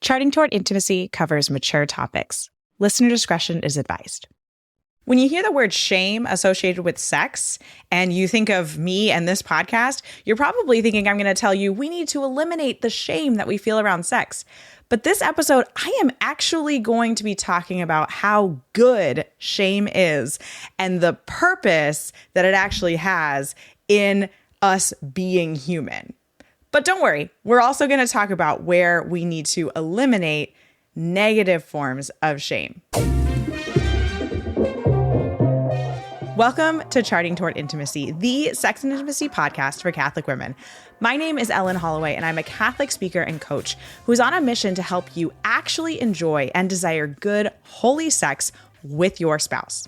Charting Toward Intimacy covers mature topics. Listener discretion is advised. When you hear the word shame associated with sex and you think of me and this podcast, you're probably thinking I'm going to tell you we need to eliminate the shame that we feel around sex. But this episode, I am actually going to be talking about how good shame is and the purpose that it actually has in us being human. But don't worry, we're also going to talk about where we need to eliminate negative forms of shame. Welcome to Charting Toward Intimacy, the sex and intimacy podcast for Catholic women. My name is Ellen Holloway, and I'm a Catholic speaker and coach who's on a mission to help you actually enjoy and desire good, holy sex with your spouse.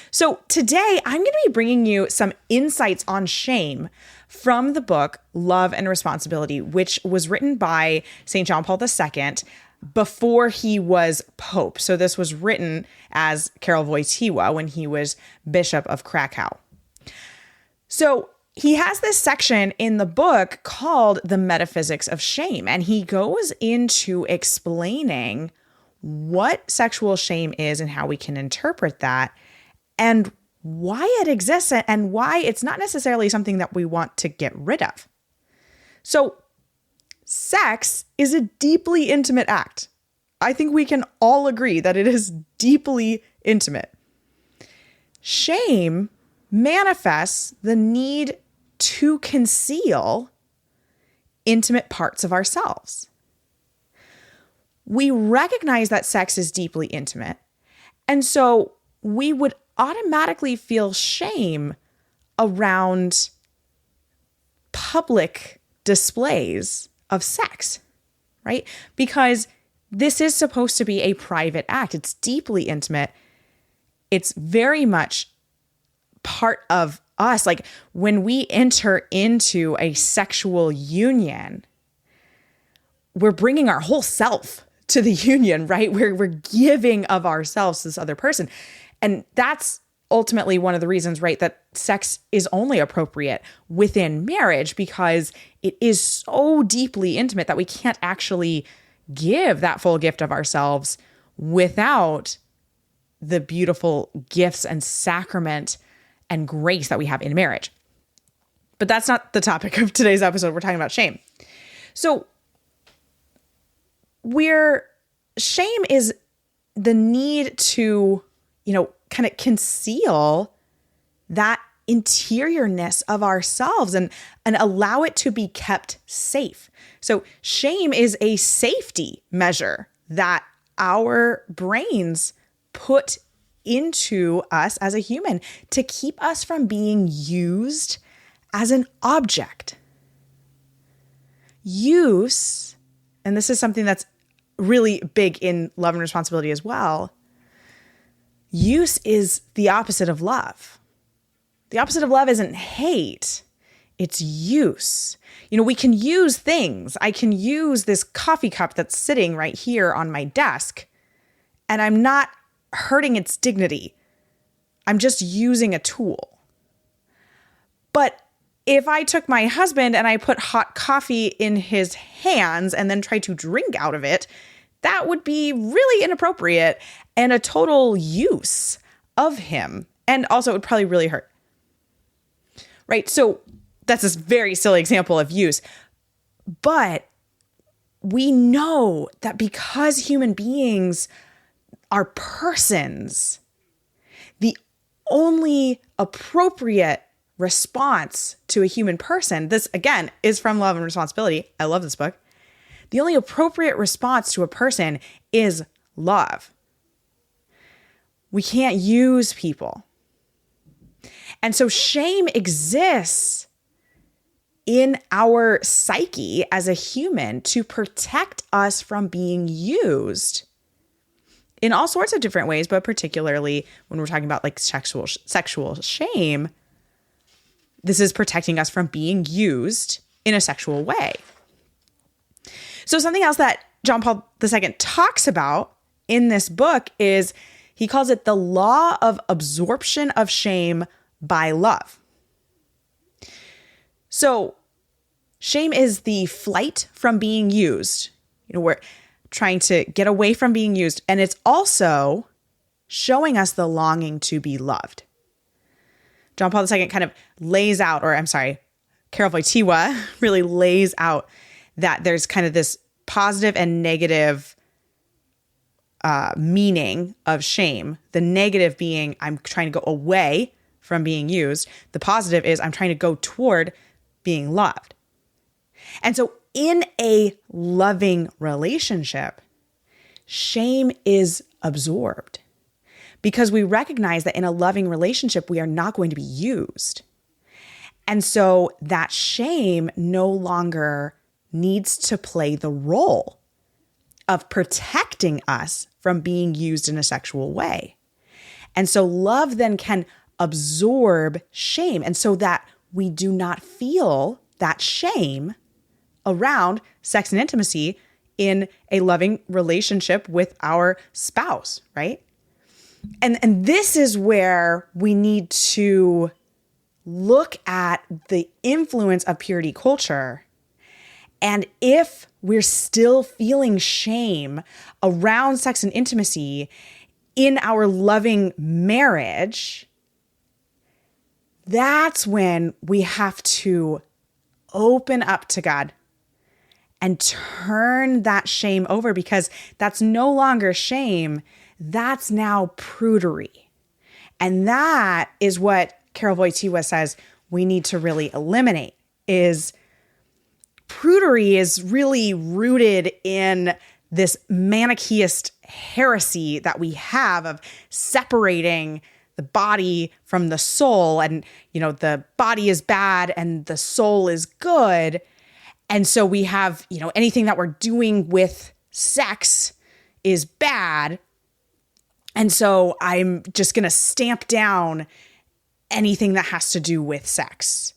So today, I'm going to be bringing you some insights on shame from the book Love and Responsibility, which was written by St. John Paul II before he was Pope. So this was written as Karol Wojtyła when he was Bishop of Krakow. So he has this section in the book called The Metaphysics of Shame, and he goes into explaining what sexual shame is and how we can interpret that and why it exists and why it's not necessarily something that we want to get rid of. So sex is a deeply intimate act. I think we can all agree that it is deeply intimate. Shame manifests the need to conceal intimate parts of ourselves. We recognize that sex is deeply intimate, and so we would automatically feel shame around public displays of sex, right? Because this is supposed to be a private act. It's deeply intimate. It's very much part of us. Like when we enter into a sexual union, we're bringing our whole self to the union, right? We're giving of ourselves to this other person. And that's ultimately one of the reasons, right, that sex is only appropriate within marriage, because it is so deeply intimate that we can't actually give that full gift of ourselves without the beautiful gifts and sacrament and grace that we have in marriage. But that's not the topic of today's episode. We're talking about shame. So shame is the need to, kind of conceal that interiorness of ourselves and allow it to be kept safe. So shame is a safety measure that our brains put into us as a human to keep us from being used as an object. Use, and this is something that's really big in Love and Responsibility as well, use is the opposite of love. The opposite of love isn't hate, it's use. We can use things. I can use this coffee cup that's sitting right here on my desk, and I'm not hurting its dignity. I'm just using a tool. But if I took my husband and I put hot coffee in his hands and then tried to drink out of it, that would be really inappropriate and a total use of him. And also it would probably really hurt. Right? So that's a very silly example of use. But we know that because human beings are persons, the only appropriate response to a human person, this again is from Love and Responsibility. I love this book. The only appropriate response to a person is love. We can't use people. And so shame exists in our psyche as a human to protect us from being used in all sorts of different ways, but particularly when we're talking about like sexual shame, this is protecting us from being used in a sexual way. So something else that John Paul II talks about in this book is he calls it the law of absorption of shame by love. So shame is the flight from being used. We're trying to get away from being used. And it's also showing us the longing to be loved. John Paul II kind of lays out, or I'm sorry, Karol Wojtyła really lays out that there's kind of this positive and negative meaning of shame. The negative being I'm trying to go away from being used. The positive is I'm trying to go toward being loved. And so in a loving relationship, shame is absorbed because we recognize that in a loving relationship, we are not going to be used. And so that shame no longer needs to play the role of protecting us from being used in a sexual way. And so love then can absorb shame. And so that we do not feel that shame around sex and intimacy in a loving relationship with our spouse, right? And this is where we need to look at the influence of purity culture. And if we're still feeling shame around sex and intimacy in our loving marriage, that's when we have to open up to God and turn that shame over, because that's no longer shame. That's now prudery. And that is what Karol Wojtyła says we need to really eliminate. Is prudery is really rooted in this Manichaeist heresy that we have of separating the body from the soul, and, you know, the body is bad and the soul is good. And so we have, you know, anything that we're doing with sex is bad. And so I'm just going to stamp down anything that has to do with sex.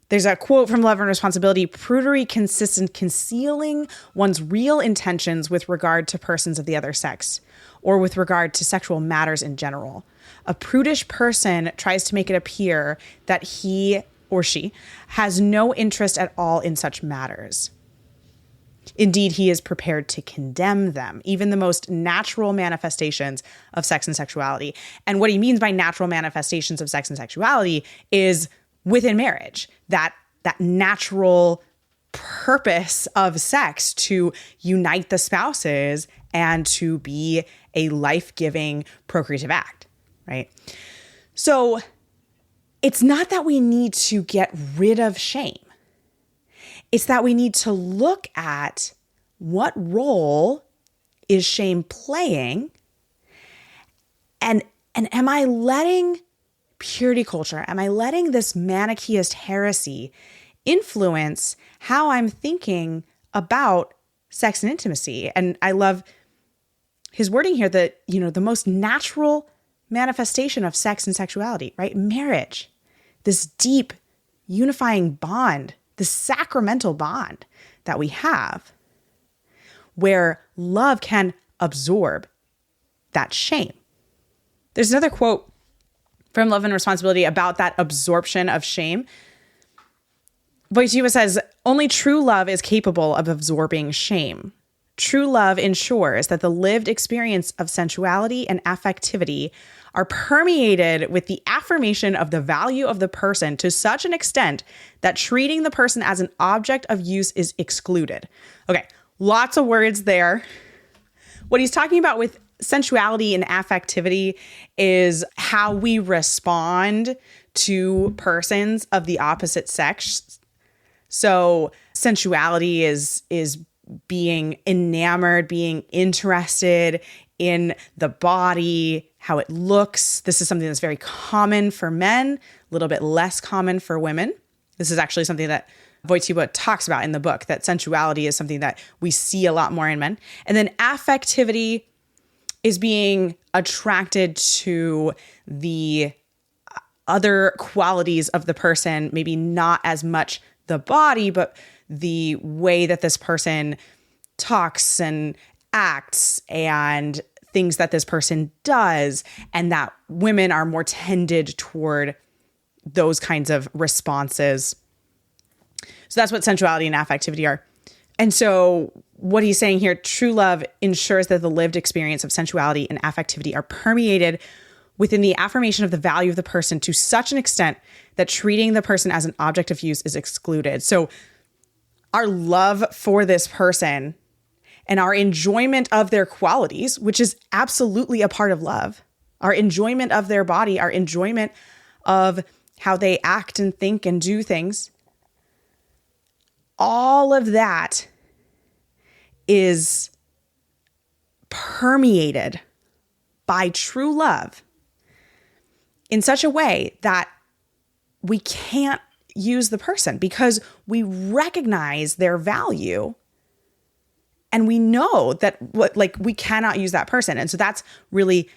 There's a quote from Love and Responsibility: prudery consists in concealing one's real intentions with regard to persons of the other sex, or with regard to sexual matters in general. A prudish person tries to make it appear that he or she has no interest at all in such matters. Indeed, he is prepared to condemn them, even the most natural manifestations of sex and sexuality. And what he means by natural manifestations of sex and sexuality is within marriage, that natural purpose of sex to unite the spouses and to be a life-giving procreative act, right? So it's not that we need to get rid of shame. It's that we need to look at what role is shame playing, and am I letting purity culture, am I letting this Manichaeist heresy influence how I'm thinking about sex and intimacy? And I love his wording here that, you know, the most natural manifestation of sex and sexuality, right? Marriage, this deep unifying bond, the sacramental bond that we have, where love can absorb that shame. There's another quote from Love and Responsibility about that absorption of shame. Wojtyła says, "Only true love is capable of absorbing shame. True love ensures that the lived experience of sensuality and affectivity are permeated with the affirmation of the value of the person to such an extent that treating the person as an object of use is excluded." Okay, lots of words there. What he's talking about with sensuality and affectivity is how we respond to persons of the opposite sex. So sensuality is being enamored, being interested in the body, how it looks. This is something that's very common for men, a little bit less common for women. This is actually something that Wojtyła talks about in the book, that sensuality is something that we see a lot more in men. And then affectivity is being attracted to the other qualities of the person, maybe not as much the body, but the way that this person talks and acts and things that this person does, and that women are more tended toward those kinds of responses. So that's what sensuality and affectivity are. And so what he's saying here, true love ensures that the lived experience of sensuality and affectivity are permeated within the affirmation of the value of the person to such an extent that treating the person as an object of use is excluded. So our love for this person and our enjoyment of their qualities, which is absolutely a part of love, our enjoyment of their body, our enjoyment of how they act and think and do things, all of that is permeated by true love in such a way that we can't use the person because we recognize their value and we know that we cannot use that person. And so that's really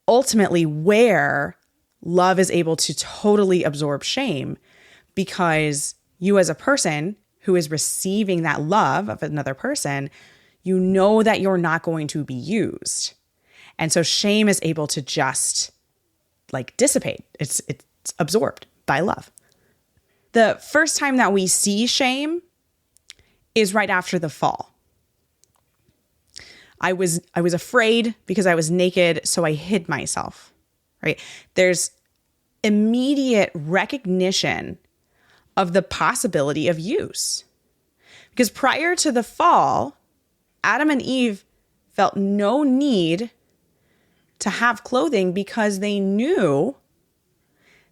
ultimately where love is able to totally absorb shame, because you as a person who is receiving that love of another person, you know that you're not going to be used. And so shame is able to just dissipate. It's absorbed by love. The first time that we see shame is right after the fall. I was afraid because I was naked, so I hid myself, right? There's immediate recognition of the possibility of use. Because prior to the fall, Adam and Eve felt no need to have clothing because they knew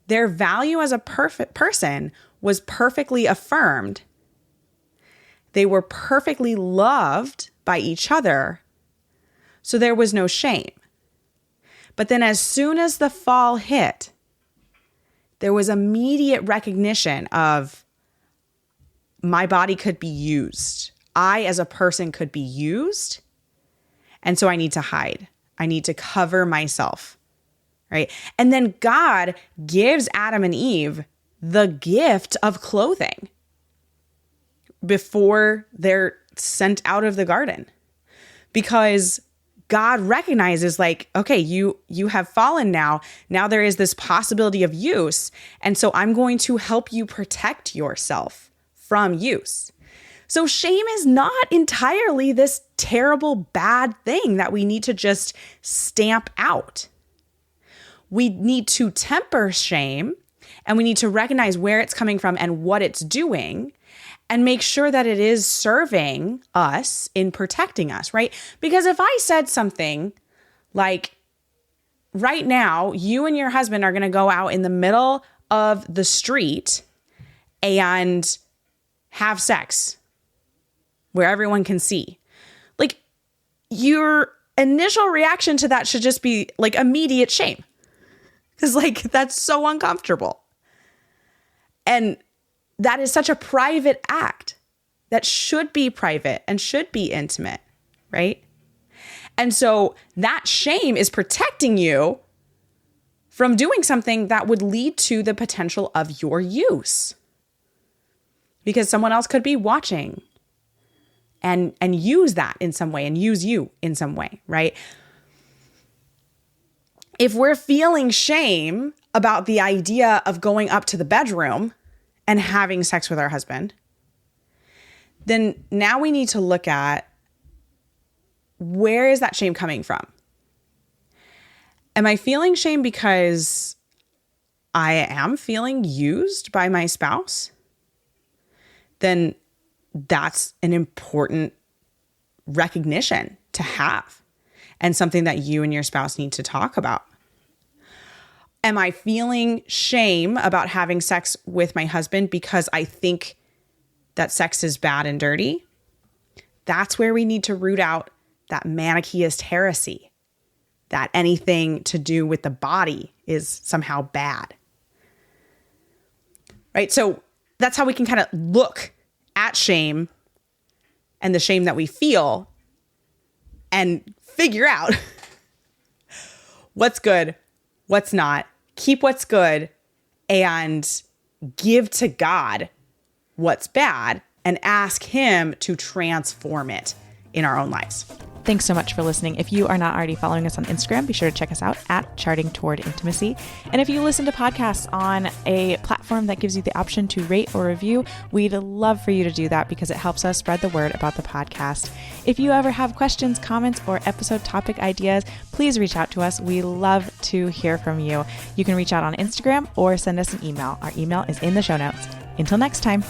their value as a perfect person was perfectly affirmed. They were perfectly loved by each other, so there was no shame. But then as soon as the fall hit, there was immediate recognition of my body could be used. I as a person could be used, and so I need to hide. I need to cover myself, right? And then God gives Adam and Eve the gift of clothing before they're sent out of the garden, because God recognizes okay, you have fallen now. Now there is this possibility of use. And so I'm going to help you protect yourself from use. So shame is not entirely this terrible, bad thing that we need to just stamp out. We need to temper shame, and we need to recognize where it's coming from and what it's doing, and make sure that it is serving us in protecting us, right? Because if I said something like, right now, you and your husband are going to go out in the middle of the street and have sex where everyone can see, your initial reaction to that should just be immediate shame. Because that's so uncomfortable. And that is such a private act that should be private and should be intimate, right? And so that shame is protecting you from doing something that would lead to the potential of your use. Because someone else could be watching and use that in some way and use you in some way, right? If we're feeling shame about the idea of going up to the bedroom and having sex with our husband, then now we need to look at, where is that shame coming from? Am I feeling shame because I am feeling used by my spouse? Then that's an important recognition to have, and something that you and your spouse need to talk about. Am I feeling shame about having sex with my husband because I think that sex is bad and dirty? That's where we need to root out that Manichaeist heresy, that anything to do with the body is somehow bad. Right? So that's how we can kind of look at shame and the shame that we feel and figure out what's good, what's not, keep what's good, and give to God what's bad and ask Him to transform it in our own lives. Thanks so much for listening. If you are not already following us on Instagram, be sure to check us out at Charting Toward Intimacy. And if you listen to podcasts on a platform platform that gives you the option to rate or review, we'd love for you to do that because it helps us spread the word about the podcast. If you ever have questions, comments, or episode topic ideas, please reach out to us. We love to hear from you. You can reach out on Instagram or send us an email. Our email is in the show notes. Until next time.